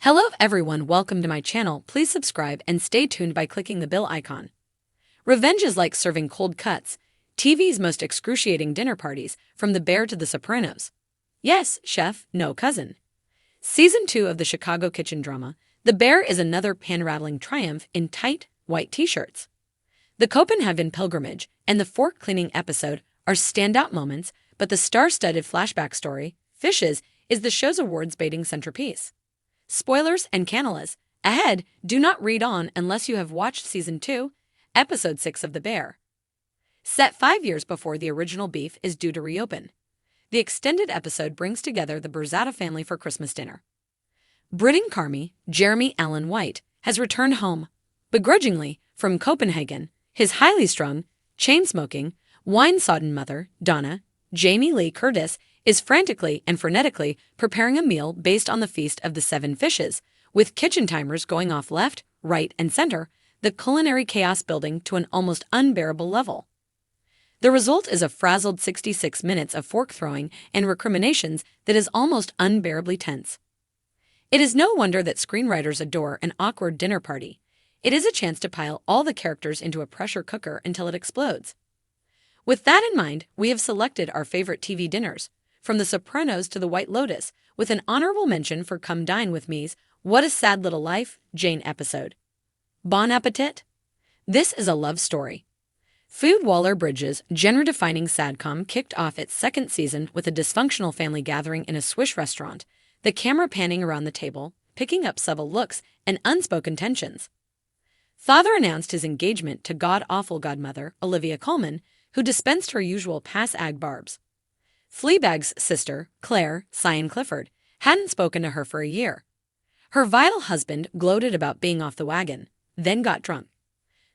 Hello everyone, welcome to my channel. Please subscribe and stay tuned by clicking the bell icon. Revenge is like serving cold cuts, TV's most excruciating dinner parties, from The Bear to The Sopranos. Yes, chef, no cousin. Season 2 of the Chicago kitchen drama, The Bear is another pan-rattling triumph in tight, white t-shirts. The Copenhagen pilgrimage and the fork cleaning episode are standout moments, but the star-studded flashback story, Fishes, is the show's awards-baiting centerpiece. Spoilers and cannelas ahead. Do not read on unless you have watched Season 2, Episode 6 of The Bear. Set 5 years before the original beef is due to reopen, the extended episode brings together the Berzata family for Christmas dinner. Britting Carmy, Jeremy Allen White, has returned home, begrudgingly, from Copenhagen. His highly strung, chain-smoking, wine-sodden mother, Donna, Jamie Lee Curtis, is frantically and frenetically preparing a meal based on the Feast of the Seven Fishes, with kitchen timers going off left, right, and center, the culinary chaos building to an almost unbearable level. The result is a frazzled 66 minutes of fork-throwing and recriminations that is almost unbearably tense. It is no wonder that screenwriters adore an awkward dinner party. It is a chance to pile all the characters into a pressure cooker until it explodes. With that in mind, we have selected our favorite TV dinners, from The Sopranos to The White Lotus, with an honorable mention for Come Dine With Me's What a Sad Little Life, Jane episode. Bon appetit? This is a love story. Food Waller-Bridge's genre-defining sadcom kicked off its second season with a dysfunctional family gathering in a Swiss restaurant, the camera panning around the table, picking up subtle looks and unspoken tensions. Father announced his engagement to god-awful godmother, Olivia Colman, who dispensed her usual pass-ag barbs. Fleabag's sister, Claire Cyan Clifford, hadn't spoken to her for a year. Her vile husband gloated about being off the wagon, then got drunk.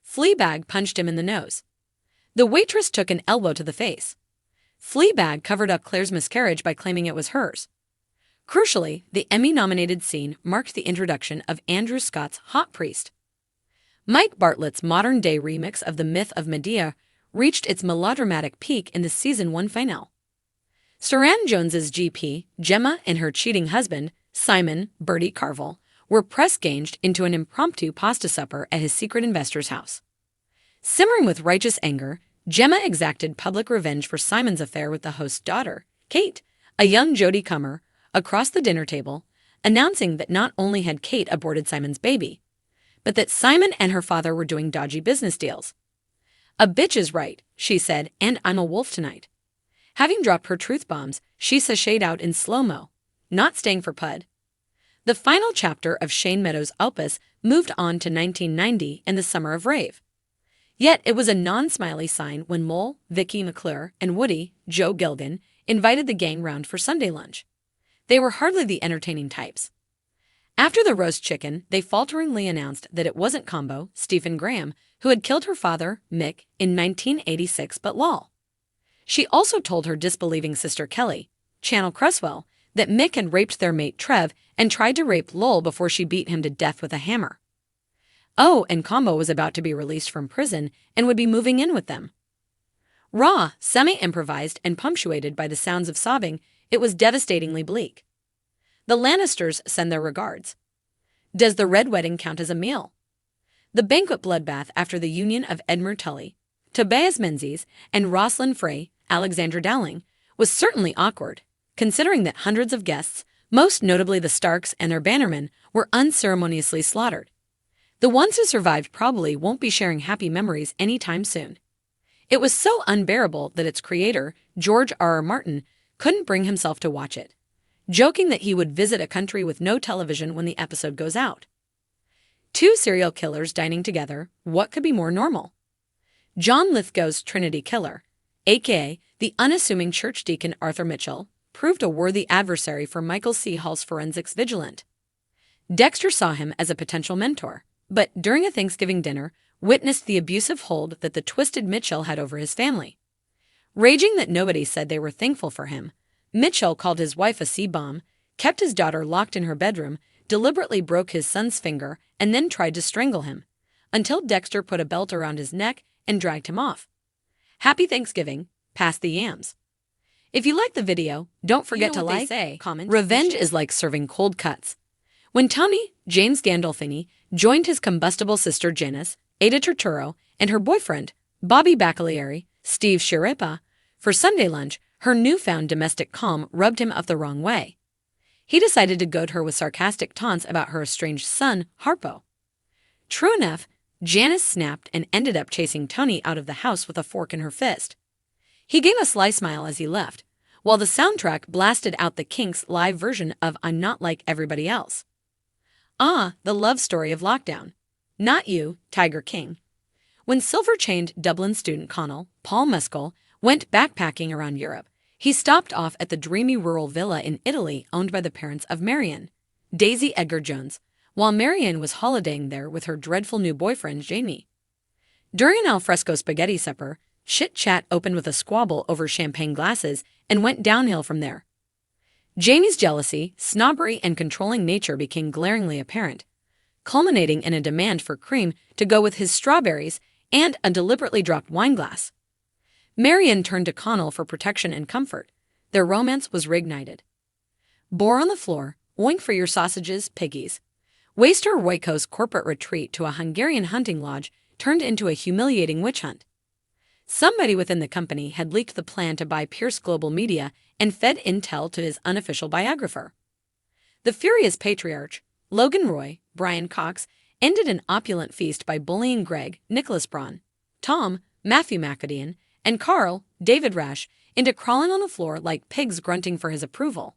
Fleabag punched him in the nose. The waitress took an elbow to the face. Fleabag covered up Claire's miscarriage by claiming it was hers. Crucially, the Emmy-nominated scene marked the introduction of Andrew Scott's Hot Priest. Mike Bartlett's modern-day remix of The Myth of Medea reached its melodramatic peak in the Season 1 finale. Saran Jones's GP, Gemma, and her cheating husband, Simon Bertie Carvel, were press-ganged into an impromptu pasta supper at his secret investor's house. Simmering with righteous anger, Gemma exacted public revenge for Simon's affair with the host's daughter, Kate, a young Jodie Comer, across the dinner table, announcing that not only had Kate aborted Simon's baby, but that Simon and her father were doing dodgy business deals. "A bitch is right," she said, "and I'm a wolf tonight." Having dropped her truth bombs, she sashayed out in slow-mo, not staying for Pud. The final chapter of Shane Meadows' opus moved on to 1990 and the Summer of Rave. Yet it was a non-smiley sign when Mole, Vicky McClure, and Woody, Joe Gilgan, invited the gang round for Sunday lunch. They were hardly the entertaining types. After the roast chicken, they falteringly announced that it wasn't Combo, Stephen Graham, who had killed her father, Mick, in 1986, but lol. She also told her disbelieving sister Kelly, Channel Cresswell, that Mick had raped their mate Trev and tried to rape Lowell before she beat him to death with a hammer. Oh, and Combo was about to be released from prison and would be moving in with them. Raw, semi-improvised, and punctuated by the sounds of sobbing, it was devastatingly bleak. The Lannisters send their regards. Does the Red Wedding count as a meal? The banquet bloodbath after the union of Edmure Tully, Tobias Menzies, and Rosalind Frey, Alexandra Dowling, was certainly awkward, considering that hundreds of guests, most notably the Starks and their bannermen, were unceremoniously slaughtered. The ones who survived probably won't be sharing happy memories anytime soon. It was so unbearable that its creator, George R.R. Martin, couldn't bring himself to watch it, joking that he would visit a country with no television when the episode goes out. Two serial killers dining together, what could be more normal? John Lithgow's Trinity Killer, a.k.a. the unassuming church deacon Arthur Mitchell, proved a worthy adversary for Michael C. Hall's forensics vigilant. Dexter saw him as a potential mentor, but during a Thanksgiving dinner, witnessed the abusive hold that the twisted Mitchell had over his family. Raging that nobody said they were thankful for him, Mitchell called his wife a C-bomb, kept his daughter locked in her bedroom, deliberately broke his son's finger, and then tried to strangle him, until Dexter put a belt around his neck and dragged him off. Happy Thanksgiving, pass the yams. If you like the video, don't forget to like, comment. Revenge is like serving cold cuts. When Tony, James Gandolfini, joined his combustible sister Janice, Ada Turturro, and her boyfriend, Bobby Bacalieri, Steve Sciarippa, for Sunday lunch, her newfound domestic calm rubbed him up the wrong way. He decided to goad her with sarcastic taunts about her estranged son, Harpo. True enough, Janice snapped and ended up chasing Tony out of the house with a fork in her fist. He gave a sly smile as he left, while the soundtrack blasted out the Kinks' live version of I'm Not Like Everybody Else. Ah, the love story of lockdown. Not you, Tiger King. When silver-chained Dublin student Connell, Paul Mescal, went backpacking around Europe, he stopped off at the dreamy rural villa in Italy owned by the parents of Marion, Daisy Edgar Jones, while Marion was holidaying there with her dreadful new boyfriend, Jamie. During an alfresco spaghetti supper, chit-chat opened with a squabble over champagne glasses and went downhill from there. Jamie's jealousy, snobbery, and controlling nature became glaringly apparent, culminating in a demand for cream to go with his strawberries and a deliberately dropped wine glass. Marion turned to Connell for protection and comfort. Their romance was reignited. Bore on the floor, oink for your sausages, piggies. Waster Wojko's corporate retreat to a Hungarian hunting lodge turned into a humiliating witch hunt. Somebody within the company had leaked the plan to buy Pierce Global Media and fed intel to his unofficial biographer. The furious patriarch, Logan Roy, Brian Cox, ended an opulent feast by bullying Greg, Nicholas Braun, Tom, Matthew McAdeen, and Carl, David Rash, into crawling on the floor like pigs grunting for his approval.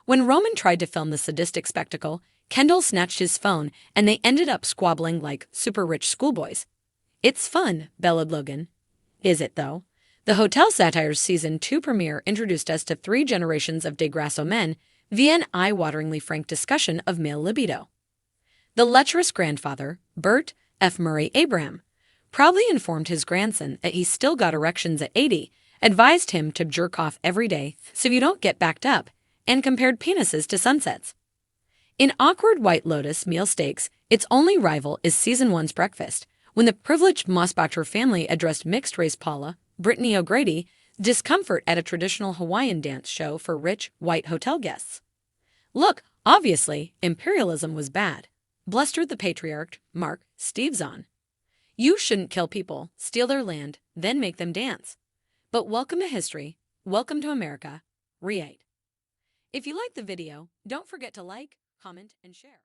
When Roman tried to film the sadistic spectacle, Kendall snatched his phone and they ended up squabbling like super-rich schoolboys. It's fun, bellowed Logan. Is it, though? The Hotel Satire's Season 2 premiere introduced us to 3 generations of De Grasso men via an eye-wateringly frank discussion of male libido. The lecherous grandfather, Bert F. Murray Abraham, proudly informed his grandson that he still got erections at 80, advised him to jerk off every day so you don't get backed up, and compared penises to sunsets. In awkward White Lotus meal steaks, its only rival is Season 1's breakfast, when the privileged Mossbacher family addressed mixed-race Paula, Brittany O'Grady, discomfort at a traditional Hawaiian dance show for rich, white hotel guests. Look, obviously, imperialism was bad, blustered the patriarch, Mark Steveson. You shouldn't kill people, steal their land, then make them dance. But welcome to history, welcome to America, Re8. If you liked the video, don't forget to like, comment, and share.